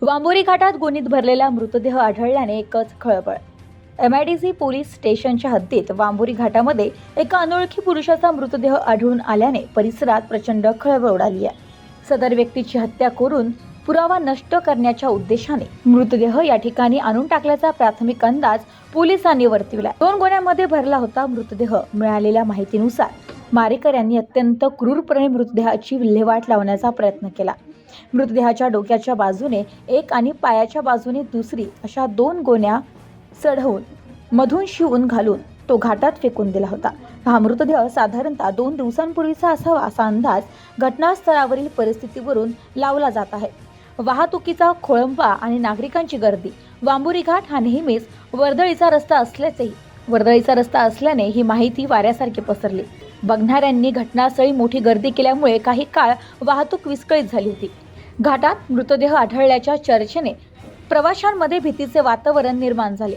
वांबोरी घाटात गोणीत भरलेला मृतदेह आढळल्याने एकच खळबळ। MIDC पोलीस स्टेशनच्या हद्दीत वांबोरी घाटामध्ये एका अनोळखी पुरुषाचा मृतदेह आढळून आल्याने परिसरात प्रचंड खळबळ उडाली आहे। सदर व्यक्तीची हत्या करून पुरावा नष्ट करण्याच्या उद्देशाने मृतदेह या ठिकाणी आणून टाकल्याचा प्राथमिक अंदाज पोलिसांनी वर्तविला। 2 गोण्यांमध्ये भरला होता मृतदेह। मिळालेल्या माहितीनुसार मारेकऱ्यांनी अत्यंत क्रूरपणे मृतदेहाची विल्हेवाट लावण्याचा प्रयत्न केला। मृतदेहाच्या डोक्याच्या बाजूने एक आणि पायाच्या बाजूने दुसरी अशा 2 गोण्या चढवून मधून शिवून घालून तो घाटात फेकून दिला होता। हा मृतदेह साधारणतः 2 दिवसांपूर्वीचा असावा असा अंदाज घटनास्थळावरील परिस्थितीवरून लावला जात आहे। वाहतुकीचा खोळंबा आणि नागरिकांची गर्दी। वांबोरी घाट हा नेहमीच वर्दळीचा रस्ता असल्याने ही माहिती वाऱ्यासारखी पसरली। बघणाऱ्यांनी घटनास्थळी मोठी गर्दी केल्यामुळे काही काळ वाहतूक विस्कळीत झाली होती। घाटात मृतदेह आढळल्याच्या चर्चेने प्रवाशांमध्ये भीतीचे वातावरण निर्माण झाले।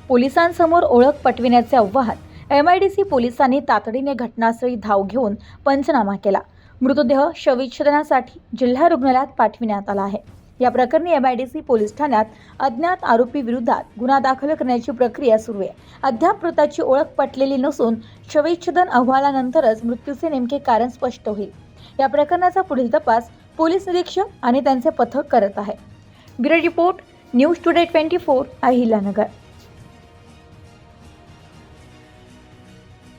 पोलिसांसमोर ओळख पटविण्याचे आवाहन MIDC पोलिसांनी तातडीने घटनास्थळी धाव घेऊन पंचनामा केला। मृतदेह शवविच्छेदनासाठी जिल्हा रुग्णालयात पाठविण्यात आला आहे। या प्रकरणी MIDC पोलीस ठाण्यात अज्ञात आरोपी विरोधात गुन्हा दाखल करण्याची प्रक्रिया सुरू आहे। अद्याप मृताची ओळख पटलेली नसून शवविच्छेदन अहवालानंतरच मृत्यूचे नेमके कारण स्पष्ट होईल। या प्रकरणाचा पुढील तपास पोलीस निरीक्षक आणि त्यांचे पथक करत आहे। Bureau report, news today 24, Ahilyanagar.